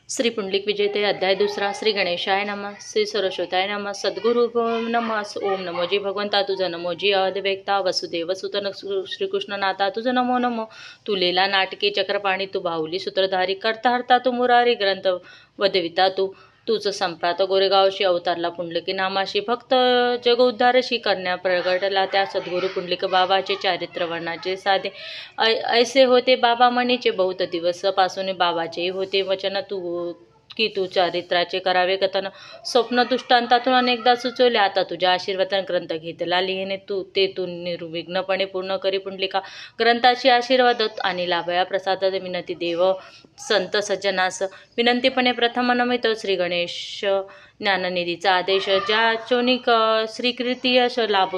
श्री पुंडलिक विजयते अध्याय दुसरा. श्री गणेशाय नमः. श्री सरस्वताय नमः. सद्गुरु नमः. ओम नमो जी भगवंता तुझं नमो जी अद्वैता वसुदेव सुतन श्रीकृष्ण नाथा तुझं नमो नमो. तू लीला नाटके चक्रपाणी तू बाहुली सूत्रधारी करता हरता तू मुरारी ग्रंथ वदविता तूच संप्रात गोरेगावशी अवतारला पुंडलिकी नामाशी भक्त जगोद्धारशी करण्या प्रगटला त्या सद्गुरु पुंडलिक बाबाचे चारित्र वर्णाचे साधे ऐसे होते बाबा म्हणीचे बहुत दिवस पासून बाबाचेही होते वचन तू चारित्राचे करावे कथन स्वप्न दृष्टांतातून अनेकदा सुचवले आता तुझ्या आशीर्वादाने ग्रंथ घेतला लिहिणे तू निर्विघ्नपणे पूर्ण करी पुंडलिका ग्रंथाची आशीर्वाद आणि लाभया प्रसाद विनंती देव संत सज्जनास विनंतीपणे प्रथम नमित श्री गणेश ज्ञाननिधीचा आदेश ज्या चोनिक श्रीकृती यश लाभ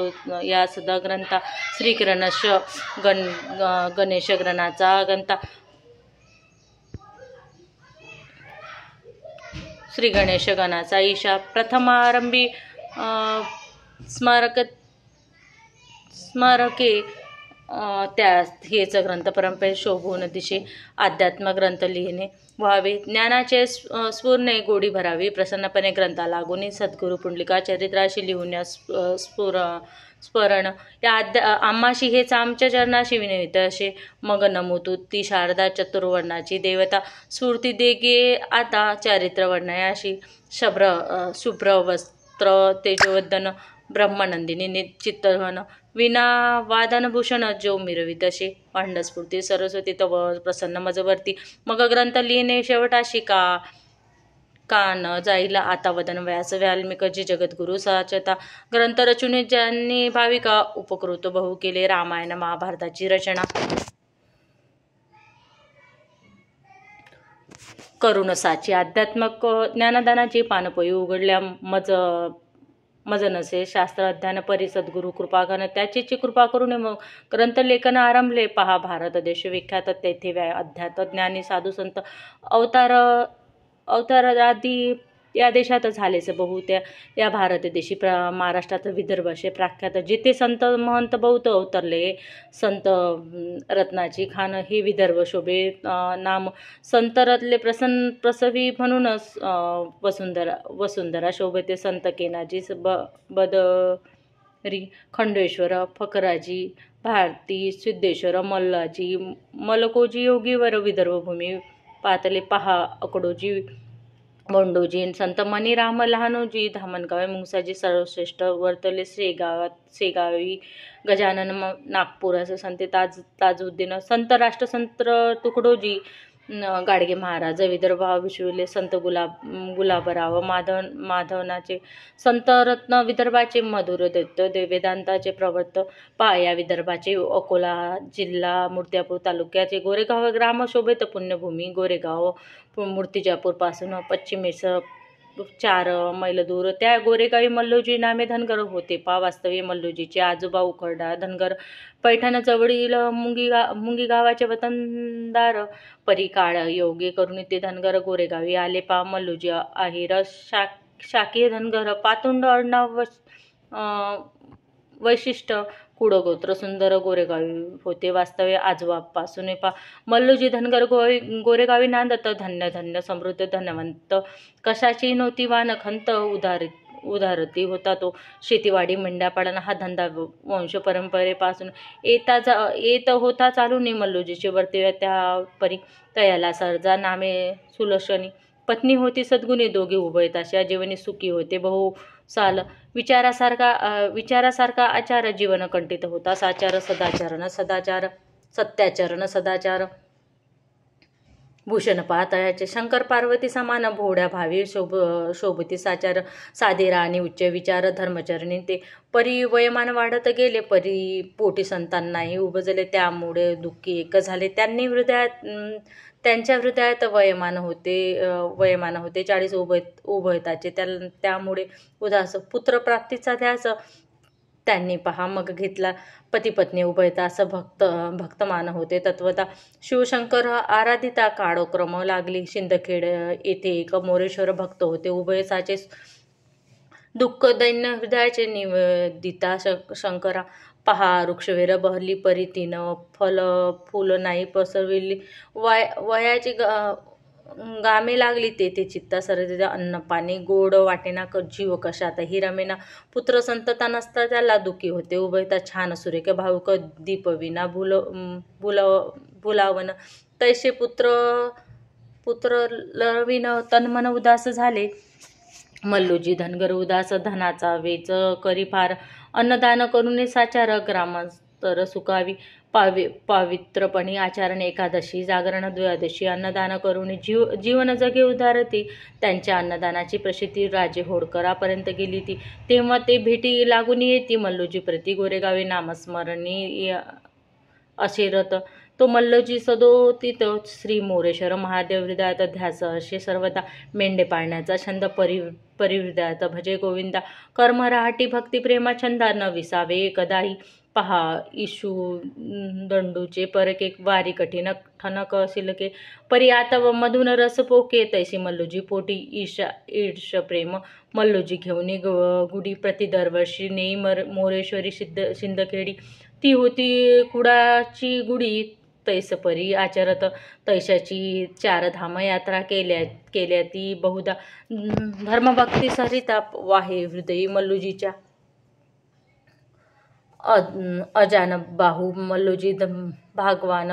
या सदा ग्रंथा श्रीकिरणश गणेश ग्रंथाचा ग्रंथा श्री गणेश गणाचा ईशा प्रथमारंभी स्मारके त्या हेच ग्रंथ परंपरे शोभून दिशे अध्यात्म ग्रंथ लिहिणे व्हावे ज्ञानाचे स्फुरणे गोडी भरावी प्रसन्नपणे ग्रंथा लागून सद्गुरु पुंडलिका चरित्राशी लिहून स्मरण या आम्हाशी हेच आमच्या चरणाशी विनवित असे मग नमूतू ती शारदा चतुर्वर्णाची देवता स्फूर्ती देगे आता चारित्र वर्णयाशी शुभ्र वस्त्र तेजोवदन ब्रह्मनंदिनी निश्चितवन विना वादनभूषण जो मिरवित असे पांडस्फूर्ती सरस्वती तव प्रसन्न मजवर्ती मग ग्रंथ लिहिणे शेवटाशी का न जाईल आता वदन व्यास वाल्मिकजी जगद्गुरु साचता ग्रंथ रचुने ज्यांनी भाविका उपकृत बहु केले रामायण महाभारताची रचना करून साची आध्यात्मक ज्ञानदानाची पानपोई उघडल्या मज नसे शास्त्र अध्ययन परी सद्गुरु कृपा घन त्याची कृपा करून मग ग्रंथलेखन आरंभले पहा भारत देश विख्यात तेथे अध्यात्म ज्ञानी साधू संत अवतारादी या देशात झालेच बहुत या भारत देशी महाराष्ट्रात विदर्भाचे प्रख्यात जिथे संत महंत बहुत अवतरले संत रत्नाची खान हे विदर्भ शोभे नाम संत रत्ले प्रसवी म्हणूनच वसुंधरा शोभते संत केनाजी बदरी खंडेश्वर फकराजी भारती सिद्धेश्वर मल्लाजी मलकोजी योगीवर विदर्भभूमी पातले पहा अकडोजी बोंडोजी संत मनी राम लहानोजी धामणगावे मुंगसाजी सर्वश्रेष्ठ वर्तले शेगावी गजानन नागपूर संत ताजुद्दीन संत राष्ट्रसंत तुकडोजी गाडगे महाराज विदर्भ विश्वले संत गुलाबराव माधवनाचे संत रत्न विदर्भाचे मधुर दत्त वेदांताचे प्रवर्त पाया विदर्भाचे अकोला जिल्हा मूर्त्यापूर तालुक्याचे गोरेगाव ग्राम शोभेत पुण्यभूमी गोरेगाव मूर्तिजापूर पासून पश्चिमेस 4 मैल दूर त्या गोरेगावी मल्लोजी नामे धनगर होते वास्तवी मल्लोजीचे आजोबा उखरडा धनगर पैठण जवळील मुंगी गावाचे वतनदार परी काळ योगे करून ते धनगर गोरेगावी आले मल्लोजी आहेर शाकीय धनगर पातुंड आडनाव वैशिष्ट्य कुडगोत्र सुंदर गोरेगावी होते वास्तवे आजोबापासून मल्लोजी धनगर गोरेगावी नांदत धन्य धन्य समृद्ध धनवंत कशाची नव्हती वान खंत उदारती होता तो शेतीवाडी मेंढ्यापाळन हा धंदा वंश परंपरेपासून येत होता चालून मल्लोजीचे वर्तव्य त्या परी तयाला सर्जा नामे सुलक्षणी पत्नी होती सद्गुणी दोघे उभयताशा जीवनी सुखी होते बहु साल विचारासारखा आचार जीवन कंठित होता साचार सत्याचरण सदाचार भूषण पाहतायाचे शंकर पार्वती समान भोड्या भावी शोभती साचार साधेरा आणि उच्च विचार धर्मचरणी ते परी वयमान वाढत गेले परी पोटी संतांनाही उभजले त्यामुळे दुःखी एक झाले त्यांच्या हृदयात वयमान होते 40 उभयताचे त्यामुळे उदास पुत्रप्राप्तीचा ध्यास त्यांनी पहा मग घेतला पती पत्नी उभयतास भक्तमान होते तत्वता शिवशंकर आराधिता काळोक्रम लागली शिंदखेड येथे एक मोरेश्वर भक्त होते उभयसाचे दुःख दैन्य हृदयाचे निवेदिता शंकरा पहा वृक्षवेर बहरली परी तिनं फूल नाही पसरविली वयाची गामे लागली ते चित्ता सरते अन्न पाणी गोड वाटेना जीव कशात ही रमेना पुत्र संतता नसता त्याला दुखी होते उभयता छान सुरेख भाऊक दीपविना भुलावन तैसे पुत्र लविन तन्मन उदास झाले मल्लूजी धनगर उदास धनाचा वेच करी फार अन्नदान करून साचार ग्रामस्तर सुखावी पवित्रपणी आचरण एकादशी जागरण द्वादशी अन्नदान करून जीवन जगे उधारती त्यांच्या अन्नदानाची प्रसिद्धी राजे होडकरापर्यंत गेली ती तेव्हा ते भेटी लागून येती मल्लूजी प्रति गोरेगावे नामस्मरणी अशिरत तो मल्लूजी सदोतीत श्री मोरेश्वर महादेव हृदयात ध्यास असे सर्वदा मेंढे पाळण्याचा छंद परिहृदयात भजे गोविंदा कर्म राहाटी भक्ती प्रेमा छंदा न विसावे कदाही पहा इशू दंडूचे परके वारी कठीण ठणक शिलके परी आता मधुन रस पोके तैसी मल्लूजी पोटी ईर्ष प्रेम मल्लूजी घेऊन गुढी प्रति दरवर्षी नेई मोरेश्वरी शिंदखेडी ती होती कुडाची गुढी तैस परी आचरत तैशाची चारधाम यात्रा केल्या ती बहुधा धर्मभक्ती सरिता वाहे हृदयी मल्लूजीच्या अजान बाहू मल्लूजी भगवान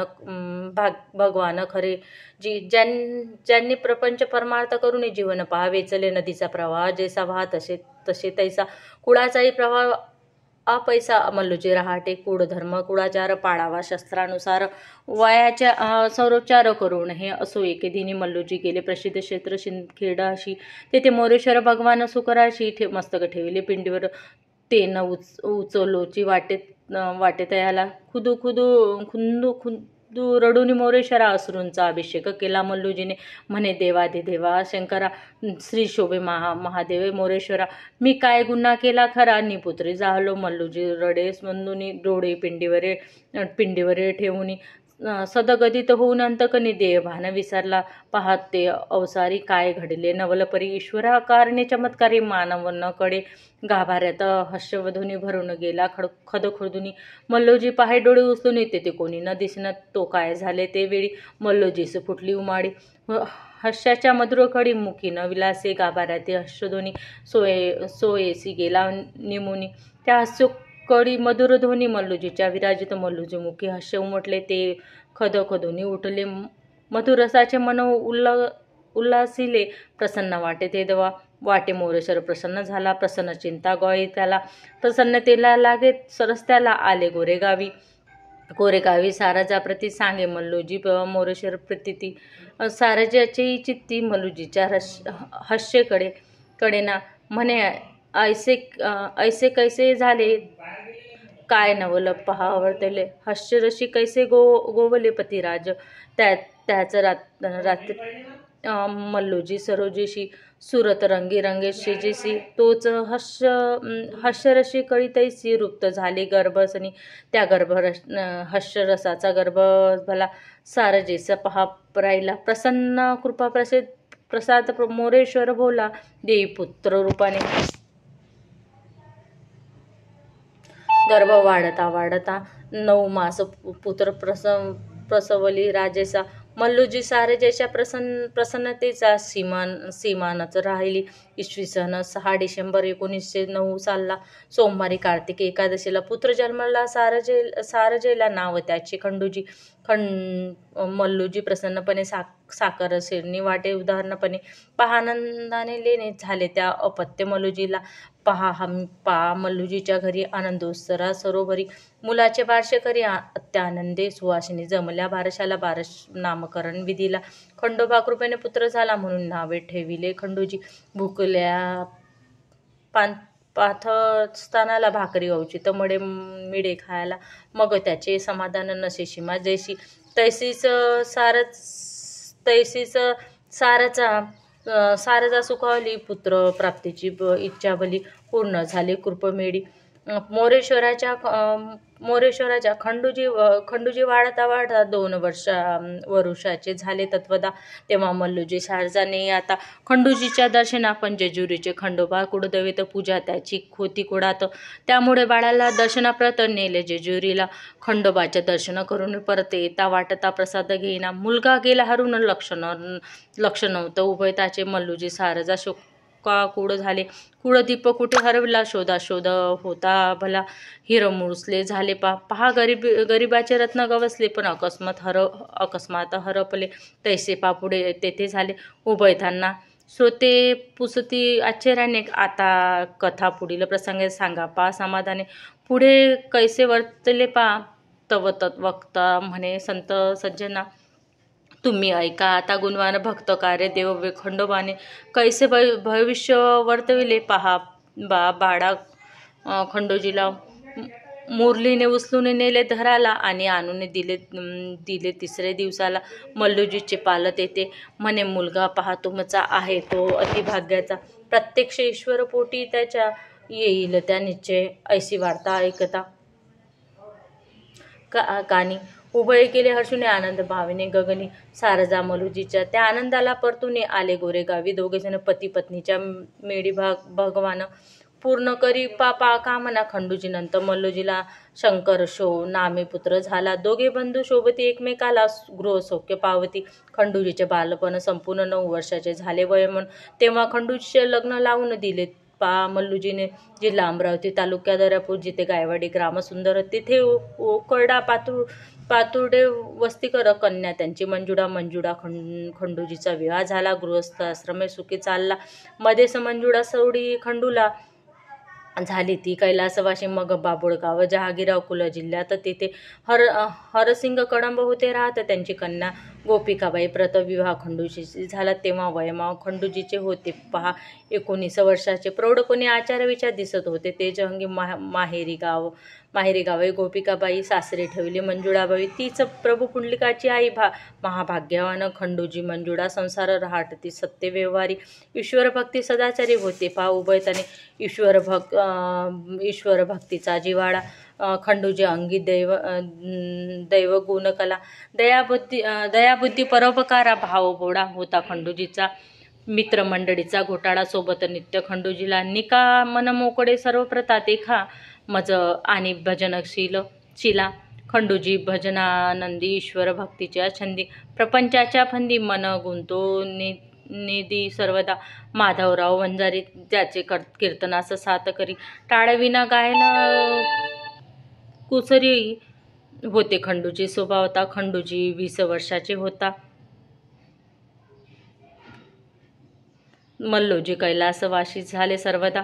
खरे ज्यांनी प्रपंच परमार्थ करून जीवन पहावे चले नदीचा प्रवाह जैसा वाहा तसे तैसा कुळाचाही प्रवाह अपैसा मल्लूजी रहाटे कुळधर्म कुळाचार पाळावा शस्त्रानुसार वयाच्या संरोच्चार करून हे असो एके दिनी मल्लूजी गेले प्रसिद्ध क्षेत्र शिंदखेडाशी तेथे मोरेश्वर भगवान सुकराशी मस्तक ठेवले पिंडीवर ते न उचलोची वाटेत याला खुंदू रडून मोरेश्वरा अश्रूंचा अभिषेक केला मल्लूजीने म्हणे देवाधिदेवा शंकरा श्री शोभे महादेव मोरेश्वरा मी काय गुन्हा केला खरा निपुत्री जाहलो मल्लूजी रडे स्मंदुनी डोळे पिंडीवर ठेवून सदगदित होऊन अंतकनी देहभान विसरला पाहत ते अवसारी काय घडले नवलपरी ईश्वरा कारणे चमत्कारी मानव न कडे गाभाऱ्यात हर्षवधूनी भरून गेला खदखुर्दुनी मल्लूजी पाहे डोळे उचलून येते ते कोणी न दिसणं तो काय झाले ते वेळी मल्लूजीस फुटली उमाडी हर्षाच्या मधुर खडी मुखी न विलासे गाभाऱ्यात हर्षध्वनी सोयेसी गेला निमुनी त्या कडी मधुर ध्वनी मल्लूजीच्या विराजित मल्लूजी मुखी हास्य उमटले ते खदखदुनी उठले मधुरसाचे मन उल्हासिले प्रसन्न वाटे ते दवा वाटे मोरेश्वर प्रसन्न झाला प्रसन्न चिंता गॉई त्याला प्रसन्नतेला लागे रस्त्याला आले गोरेगावी साराजा प्रती सांगे मल्लूजी मोरेश्वर प्रती साराजाची चित्ती मल्लूजीच्या हास्येकडे म्हणे ऐसे कैसे झाले काय नवल पहावरतले हास्यरशी कैसे गोवले पतिराज त्याच रात्री मल्लूजी सरोजीशी सुरत रंगेशेजीशी तोच हास्यरशी कळीतैसी रुक्त झाली गर्भसनी त्या हास्यरसाचा गर्भ भला सारजेचा पहा राहिला प्रसन्न कृपा प्रसाद मोरेश्वर भोला देई पुत्र रूपाने गर्भ वाढता 9 मास पुत्र प्रसवली राजेसा मल्लूजी सारजेच्या प्रसन्नतेचा सीमानच राहिली. इसवी सन 6 डिसेंबर 1909 सालला सोमवारी कार्तिक एकादशीला पुत्र जन्मला. सारजेला नाव त्याचे खंडूजी. मल्लूजी प्रसन्नपणे साखर शिरणी वाटे उदाहरणपणे पहानंदाने लेणे झाले त्या अपत्य मल्लूजीला. पहा मल्लूजीच्या घरी आनंदोत्सरा सरोवरी मुलाचे बारशे करी अत्यानंदे सुवासिनी जमल्या. बारशाला बारश नामकरण विधीला. खंडोबा कृपेने पुत्र झाला म्हणून नावे ठेविले खंडूजी. भुकल्या पाथस्थानाला भाकरी औचित मिडे खायला. मग त्याचे समाधान नसे सीमा जैसी तैसीच सारजा सुखावली. पुत्र प्राप्तीची इच्छा भली पूर्ण झाली कृपमेडी. मोरेश्वराच्या मोरेश्वराच्या खंडूजी वाढता वाढता 2 वर्षाचे झाले तत्वदा, तेव्हा मल्लूजी शारजाने आता खंडूजीच्या दर्शना पण जेजुरीचे खंडोबा कुळदैवत पूजा त्याची होती कुडात, त्यामुळे बाळाला दर्शनाप्रत नेले जेजुरीला. खंडोबाचे दर्शन करून परत येता वाटता प्रसाद घेईना, मुलगा गेला हरून लक्ष नव्हतं उभयताचे. मल्लूजी शारजा शोकाकुळ झाले, कुळदीप कुठे हरवला, शोध होता भला, हिरमुसले झाले पहा गरिबाचे रत्न गवसले, पण अकस्मात हरपले, तैसे पुढे तेथे झाले उभयतांना. श्रोते पुसती आश्चर्याने, आता कथा पुढील प्रसंग सांगा समाधाने, पुढे कैसे वर्तले तव वक्ता म्हणे संत सज्जना, तुम्ही ऐका आता गुणवान भक्त कार्य देव खंडोबाने कैसे भविष्य वर्तविले पहा. बाळा खंडोजीला मुरलीने उचलून नेले धराला आणि आणून दिले 3 दिवसाला. मल्लूजीचे पालत येते म्हणे, मुलगा पहा तुमचा आहे तो अतिभाग्याचा, प्रत्यक्ष ईश्वर पोटी त्याच्या येईल त्या निश्चय. ऐशी वार्ता ऐकता कानी उभय केले हर्षुने आनंद भाविने गगनी. शारजा मल्लूजीच्या त्या आनंदाला परतून आले गोरेगावी. दोघेजण पती पत्नीच्या मेळी भगवान पूर्ण करी कामना. खंडूजी नंतर मल्लूजीला शंकर नामे पुत्र झाला. दोघे बंधू शोभती एकमेकाला, गृहसौख्य पावती. खंडूजीचे बालपण संपूर्ण 9 वर्षाचे झाले वयमन, तेव्हा खंडूजीचे लग्न लावून दिले मल्लूजीने. जिल्हा अमरावती, तालुका दर्यापूर, जिथे गायवाडी ग्राम सुंदर, तिथे ओकरडा पातुर्डे वस्तीकर. कन्या त्यांची मंजुळा. खंडूजीचा विवाह झाला, गृहस्थ आश्रमे सुखी चालला. मध्येच मंजुळा सवडी खंडूला झाली, ती कैलासवाशी. मग बाबुळगाव जहागीरगाव कुल जिल्ह्यात, तिथे हरसिंग कडंब होते राहत. त्यांची कन्या गोपिकाबाई. प्रतविवाह खंडूजीची झाला, तेव्हा वयमाव खंडूजीचे होते पहा 19 वर्षाचे. प्रौढपणे आचार विचार दिसत होते. तेजहंगी माहेरी गावे गोपिकाबाई, सासरी ठेवली मंजुळाबाई, तीच प्रभू पुंडलिकाची आई. महाभाग्यवान खंडूजी. मंजुळा संसार राहटती सत्य व्यवहारी, ईश्वरभक्ती सदाचारी होते पहा उभयताने. ईश्वरभक्तीचा जिव्हाळा खंडूजी अंगी, दैव गुणकला, दयाबुद्धी परोपकारा भाव बोडा होता खंडूजीचा. मित्रमंडळीचा घोटाळा सोबत नित्य खंडूजीला निका मन मोकळे, सर्व प्रथा देखा मज आणि भजनशीला. खंडूजी भजनानंदी, ईश्वर भक्तीच्या छंदी, प्रपंचाच्या फंदी मन गुंतो निधी सर्वदा. माधवराव वंजारी ज्याचे कीर्तनास साथ करी, टाळविना गायन कुसरी होते खंडूजी स्वभावता. खंडूजी 20 वर्षाचे होता. मल्लूजी कैलासवासी झाले सर्वदा.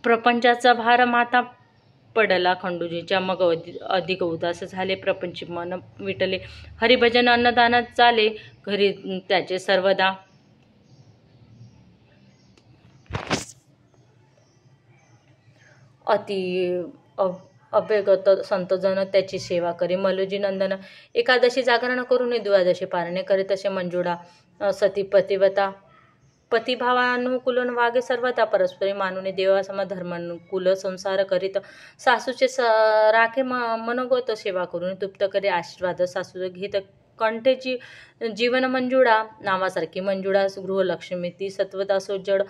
प्रपंचाचा भार माता पडला खंडूजीच्या, मग अधिक उदास झाले. प्रपंच मन विटले, हरिभजन अन्नदान चाले घरी त्याचे सर्वदा. अति अभ्यगत संतजन त्याची सेवा करी. मल्लूजी नंदन एकादशी जागरण करून द्वादशी पारणे करीत. तसे मंजुळा सती पतिव्रता, पतिभावानुकूलन वागे सर्वदा. परस्परी मानुने देवासम धर्मानुकूल संसार करीत. सासूचे राखे मनोगत सेवा करून तृप्त करे. आशीर्वाद सासू घेत कंठे जीवन मंजुळा नावासारखी. मंजुळा गृहलक्ष्मी ती सत्वता सोज्जड.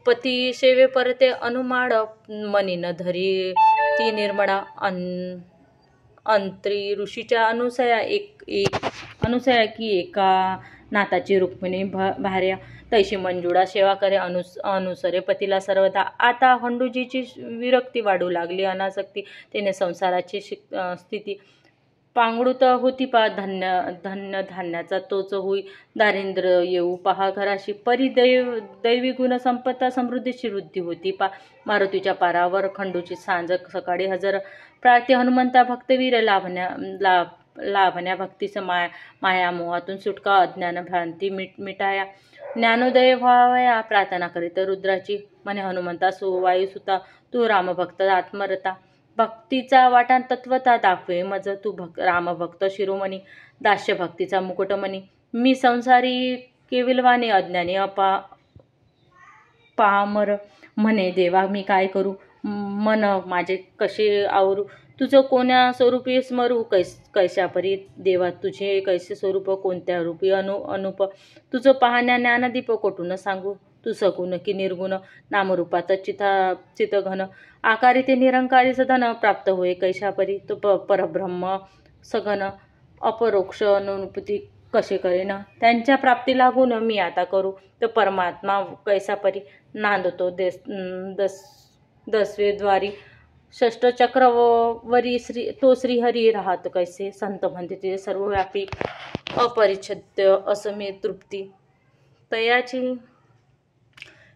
पती सेवे परते अनुमाड, मनी न धरी ती निर्मळा. अंत्री ऋषीच्या अनुसया की एका नाताची रुक्मिणी भार्या, तैशी मंजुळा सेवा करे अनुसरे पतीला सर्वदा. आता खंडूजीची विरक्ती वाढू लागली, अनासक्ती तिने संसाराची स्थिती पांगडूत होती पहा. धन्य धान्याचा तोच होई, दारिद्र्य येऊ पहा घराशी. परी दैवी गुण संपत्ता समृद्धीची वृद्धी होती पहा. मारुतीच्या पारावर खंडूची सांज सकाळी हजर, प्रार्थी हनुमंता भक्तवीर लाभण्या भक्तीस माया मोहातून सुटका, अज्ञान भ्रांती मिटाया, ज्ञानोदय व्हावया. प्रार्थना करीत रुद्राची म्हणे, हनुमंता वायुसुता तू रामभक्त आत्मरता. भक्तीचा वाटा तत्वता दाखवे मज तू रामभक्त शिरोमणी. दास्य भक्तीचा मुकुटमणी, मी संसारी केविलवाणी, अज्ञानी पामर म्हणे देवा मी काय करू. मन माझे कसे आवरू, तुझं कोण्या स्वरूपी स्मरू कैशापरी देवा तुझे कैसे स्वरूप कोणत्या रूपी अनुप तुझं पाहण्या ज्ञानदीप कोठून सांगू तू सगुण की निर्गुण नामरूपात चितघन आकारी ते निरंकारी सधन प्राप्त होय कैशापरी तो परब्रह्म सघन अपरोक्ष अनुभूती कसे करेन त्यांच्या प्राप्ती लागून मी आता करू तो परमात्मा कैसापरी नांदतो दसवे द्वारी षष्ट चक्रवरी श्रीहरी राहत कैसे संत म्हणते ते सर्वव्यापी अपरिच्छेद्य असमी तृप्ती तयाची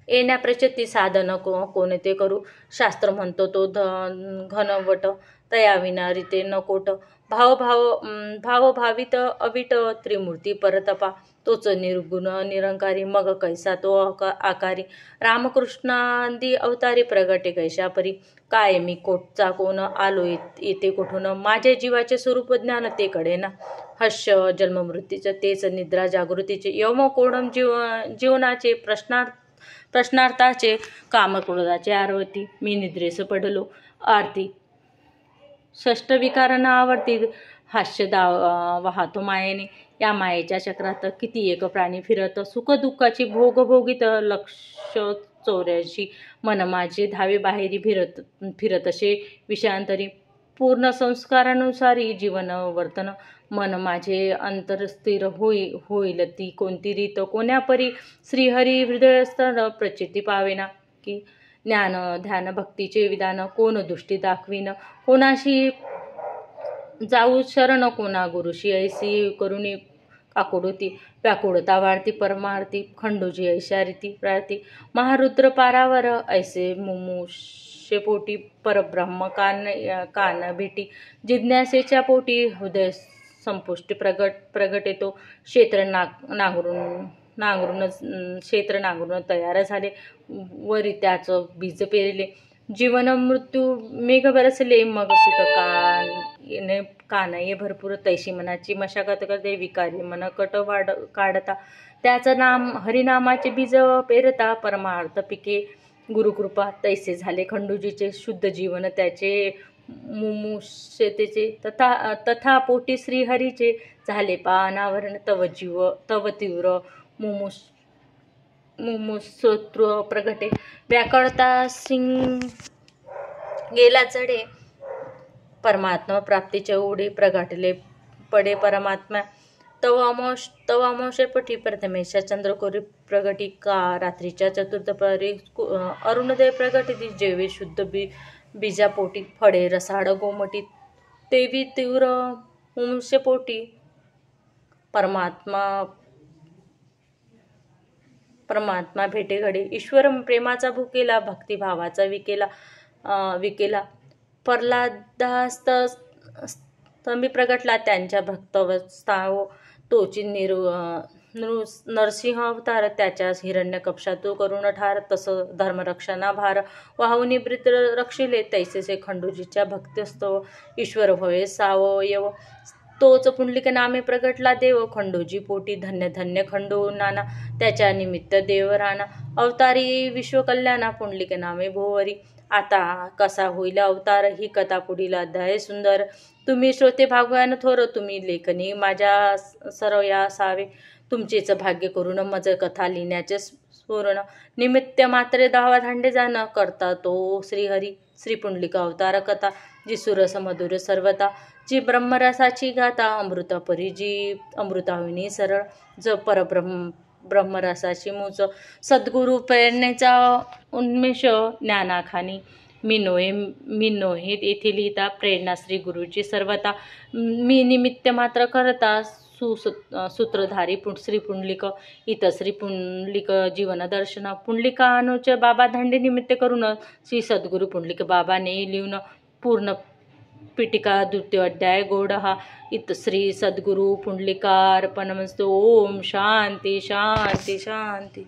येण्या प्रचिती साधन कोणते करू शास्त्र म्हणतो तो घनवट तयाविना रीते नकोट भावभावित अविट त्रिमूर्ती परतपा तोच निर्गुण निरंकारी मग कैसा तो आकारी रामकृष्णांदी अवतारी प्रगटे कैशापरी काय मी कोटचा कोण आलो येते कुठून माझे जीवाचे स्वरूप ज्ञान ते कडेना हस्य जन्ममृत्यूचे तेच निद्रा जागृतीचे यम कोणम जीवनाचे प्रश्नार्थाचे कामक्रोधाचे आरवती मी निद्रेस पडलो आरती षष्ट विकारांना आवडती हास्य वाहतो मायेने या मायेच्या चक्रात किती एक प्राणी फिरत सुख दुःखाची भोगभोगीत लक्ष चौऱ्याशी मन माझे धावे बाहेरी फिरत असे विषयांतरी पूर्ण संस्कारानुसारी जीवन वर्तन मन माझे अंतर स्थिर होईल ती कोणती रीत कोण्यापरी श्रीहरी हृदयस्थळ प्रचिती पावेना की ज्ञान ध्यान भक्तीचे विधान कोण दृष्टी दाखवीन कोणाशी जाऊ शरण कोणा गुरुशी ऐसी करुणी काकुडती व्याकुळता वाढती परमार्थी खंडोजी ऐशा रीती प्रार्थी महारुद्र पारावर ऐसे मुमुषे पोटी परब्रह्म कान भेटी जिज्ञासेच्या पोटी हृदय संपुष्टी प्रगट येतो क्षेत्र नांगरून तयार झाले वरी त्याचं बीज पेरले जीवन मृत्यू मेघ बरसले मग पिक कानये भरपूर तैशी मनाची मशागत करते विकारी मन कट काढता त्याचं नाम हरिनामाचे बीज पेरता परमार्थ पिके गुरुकृपा तैसे झाले खंडूजीचे शुद्ध जीवन त्याचे मुमुक्षतेचे तथा पोटी श्रीहरीचे झाले पानावरण तव तीव्र मुमुसत्व प्रगटे व्याकळता सिंग गेला चढे परमात्मा प्राप्तीचे ओढे प्रगाटले पडे परमात्मा तव अमावस्ये पठी प्रथमेशा चंद्रकोरी प्रगटी का रात्रीच्या चतुर्थपरी अरुणोदय प्रगटी जेवे शुद्ध बीजापोटी फळे रसाळ गोमटी तेवी तीव्र मुमुक्षपोटी परमात्मा भेटे घडे ईश्वर प्रेमाचा भुकेला भक्तिभावाचा विकेला प्रल्हादास्त स्तंभी प्रगटला त्यांच्या भक्तवस्थाव तोची नरसिंह अवतार त्याच्या हिरण्यकपशातू करुण ठार तस धर्मरक्षणा भार वाहून निवृत्त रक्षिले तैसेसे खंडूजीच्या भक्तिस्तव ईश्वर होय सावयव तोच पुंडलिक नामे प्रगटला देव खंडोजी पोटी धन्य धन्य खंडो नाना त्याच्या निमित्त देव राणा अवतारी विश्वकल्याणा पुंडलिक नामे भोवरी आता कसा होईल अवतार ही कथा पुढील अध्याय सुंदर तुम्ही श्रोते भागवान थोर तुम्ही लेखनी माझ्या सरवया असावे तुमचेच भाग्य करून मज कथा लिहिण्याचे स्फुरण निमित्त मात्र दावा धांडे जाण करता तो श्रीहरी श्री पुंडलिक अवतार कथा जी सुरस मधुर सर्वता जी ब्रह्मरसाची गाथा अमृतापरी जी अमृताविनी सरळ ज ब्रह्मरसाची मूच सद्गुरु प्रेरणेचा उन्मेष ज्ञानाखानी मी नोहे येथे लिहिता प्रेरणा श्री गुरुची सर्वता मी निमित्त मात्र करता सूत्रधारी श्री पुंडलिक इथं श्री पुंडलिक जीवन दर्शन पुंडलिकानुच बाबा धांडे निमित्त करून श्री सद्गुरु पुंडलिक बाबाने लिहून पूर्ण पीठिका द्वितीय अध्याय गोड हा इत श्री सद्गुरु पुंडलिकार्पणमस्तु ओम शांती शांती शांती.